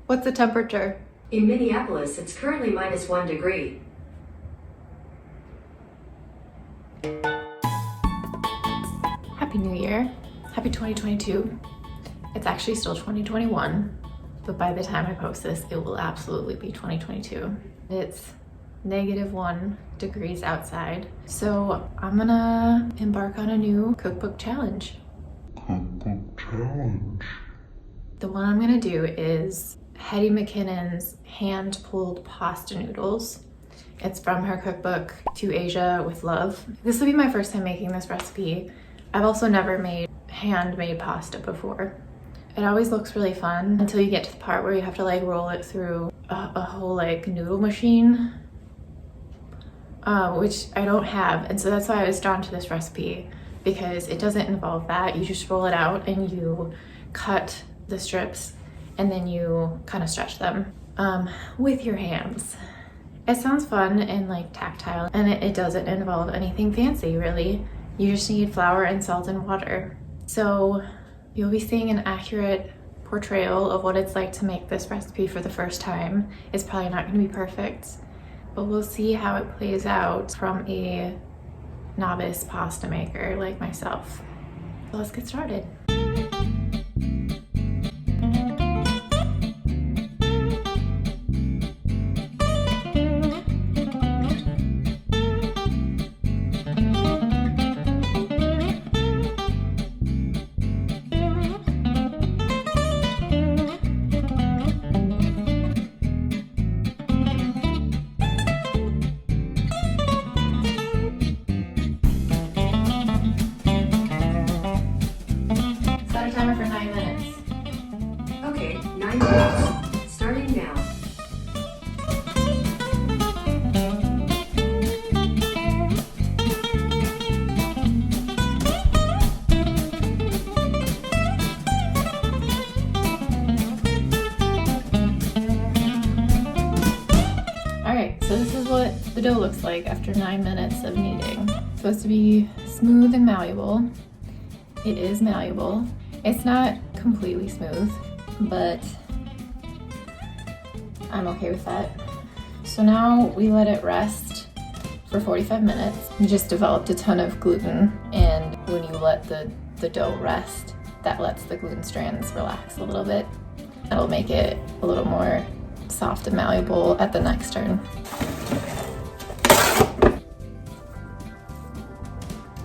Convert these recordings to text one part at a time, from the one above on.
What's the temperature? In Minneapolis, it's currently -1 degree. Happy New Year. Happy 2022. It's actually still 2021, but by the time I post this, it will absolutely be 2022. It's -1 degrees outside. So I'm gonna embark on a new cookbook challenge. The one I'm gonna do is Hetty McKinnon's hand-pulled pasta noodles. It's from her cookbook, To Asia with Love. This will be my first time making this recipe. I've also never made handmade pasta before. It always looks really fun until you get to the part where you have to like roll it through a whole like noodle machine, which I don't have. And so that's why I was drawn to this recipe, because it doesn't involve that. You just roll it out and you cut the strips and then you kind of stretch them with your hands. It sounds fun and like tactile, and it doesn't involve anything fancy really. You just need flour and salt and water. So you'll be seeing an accurate portrayal of what it's like to make this recipe for the first time. It's probably not gonna be perfect, but we'll see how it plays out from a novice pasta maker like myself. So let's get started. Timer for 9 minutes. Okay, 9 minutes. Starting now. Alright, so this is what the dough looks like after 9 minutes of kneading. It's supposed to be smooth and malleable. It is malleable. It's not completely smooth, but I'm okay with that. So now we let it rest for 45 minutes. We just developed a ton of gluten, and when you let the dough rest, that lets the gluten strands relax a little bit. That'll make it a little more soft and malleable at the next turn.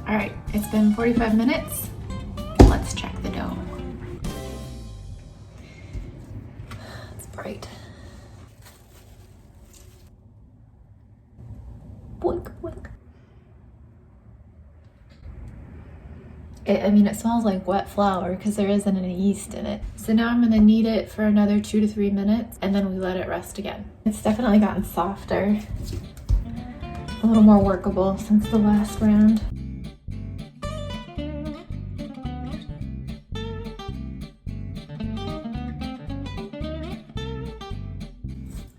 All right, it's been 45 minutes. Let's check the dough. It's bright. Boink, boink. It smells like wet flour because there isn't any yeast in it. So now I'm gonna knead it for another 2 to 3 minutes, and then we let it rest again. It's definitely gotten softer, a little more workable since the last round.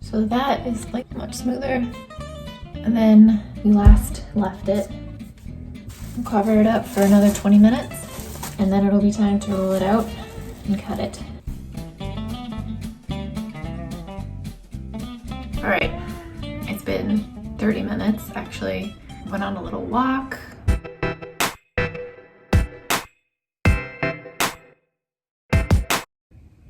So that is like much smoother. And then we last left it. We'll cover it up for another 20 minutes, and then it'll be time to roll it out and cut it. All right, it's been 30 minutes actually. Went on a little walk.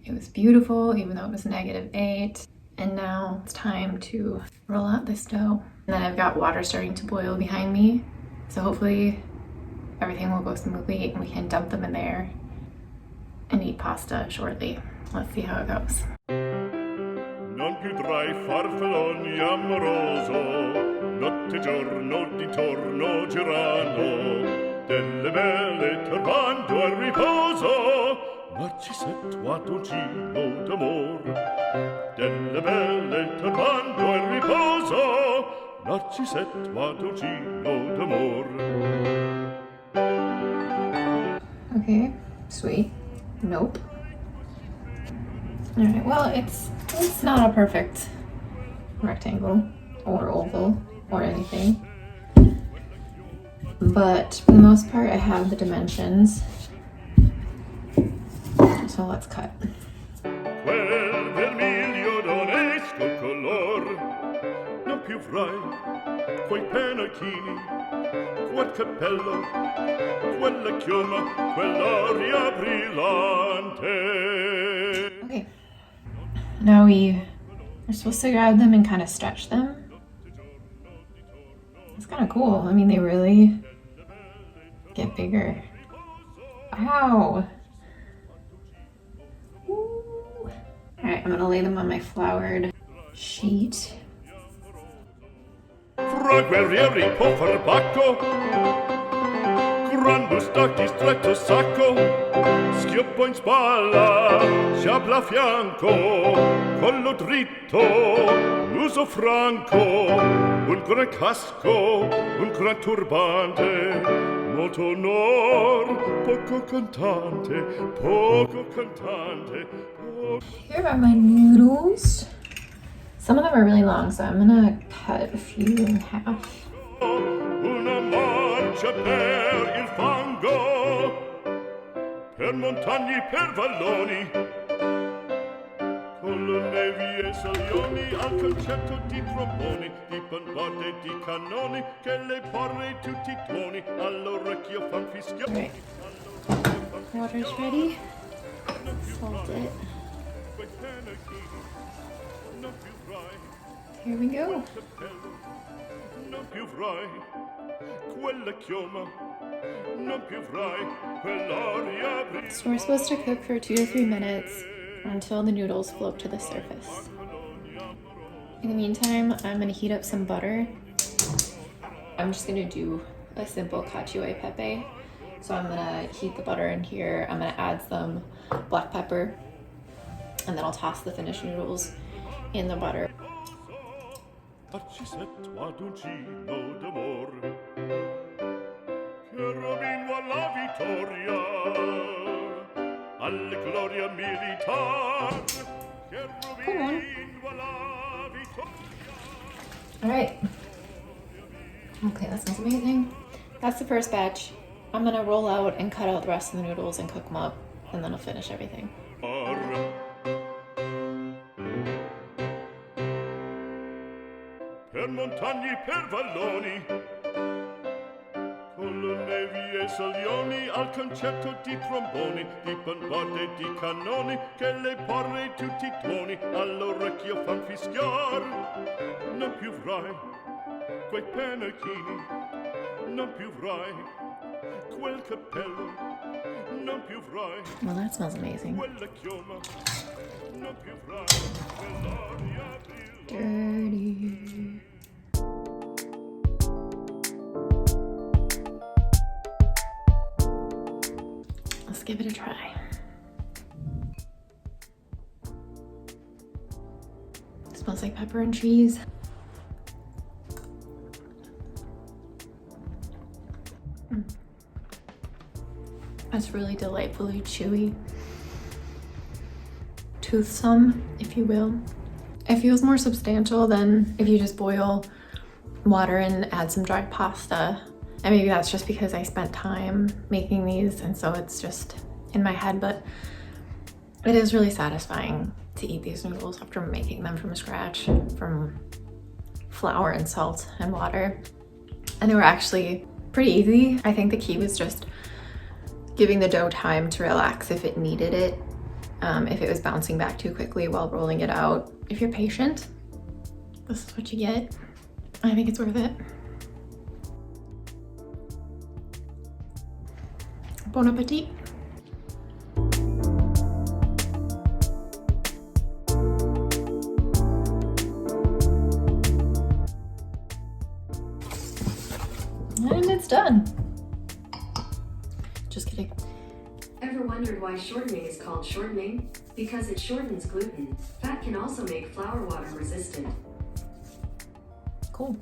It was beautiful, even though it was -8. And now it's time to roll out this dough. And then I've got water starting to boil behind me. So hopefully everything will go smoothly and we can dump them in there and eat pasta shortly. Let's see how it goes. Non più tra I farfalloni amoroso, notte e giorno d'intorno girano, delle belle turbando al riposo. Narcisetto a dolcino d'amor, delle belle turbando al riposo, Narcisetto a dolcino d'amor. Okay, sweet. Nope. All right, well, it's not a perfect rectangle or oval or anything, but for the most part I have the dimensions. So let's cut. Quel vermiglia frai, quei pennacchini, quel cappello, quella chioma, quell'aria brillante. Okay. Now we're supposed to grab them and kind of stretch them. It's kind of cool. I mean, they really get bigger. Ow! All right, I'm gonna lay them on my floured sheet. Fra guerrieri può far bacco, gran bustacchi stretto sacco, schioppo in spalla, sciabla a fianco, collo dritto, muso franco, un gran casco, un gran turbante, molto onor, poco cantante, poco cantante. Here are my noodles. Some of them are really long, so I'm gonna cut a few in half. Una marcia per il fango, per montagne, per valloni, con le nevi e salioni al concerto di tromboni, di bombarde e di cannoni, che le porre tutti i tuoni all'orecchio fan fischioni. Alright, water's ready. Salt it. Here we go. Non più frai quella chioma, non più frai quell'aria brillante. So we're supposed to cook for 2 to 3 minutes until the noodles float to the surface. In the meantime, I'm gonna heat up some butter. I'm just gonna do a simple cacio e pepe. So I'm gonna heat the butter in here. I'm gonna add some black pepper, and then I'll toss the finished noodles in the butter. Accessetto ad un cino d'amor che rovino alla vittoria, alla gloria militar che rovino alla vittoria. All right. Okay, that sounds amazing. That's the first batch. I'm gonna roll out and cut out the rest of the noodles and cook them up, and then I'll finish everything. Per montagne, per valloni, con le nevi e salioni al concerto di tromboni, di bombarde e di cannoni, che le porre tutti i tuoni all'orecchio fan fischiar. Non più frai quei pennacchini, non più frai quel cappello, non più frai Well, that smells amazing. quella chioma, non più frai quell'aria brillante. Dirty. Let's give it a try. It smells like pepper and cheese. It's really delightfully chewy, toothsome, if you will. It feels more substantial than if you just boil water and add some dried pasta. And maybe that's just because I spent time making these, and so it's just in my head, but it is really satisfying to eat these noodles after making them from scratch, from flour and salt and water. And they were actually pretty easy. I think the key was just giving the dough time to relax if it needed it, if it was bouncing back too quickly while rolling it out. If you're patient, this is what you get. I think it's worth it. Bon appetit. And it's done. Just kidding. Ever wondered why shortening is called shortening? Because it shortens gluten. Fat can also make flour water resistant. Cool.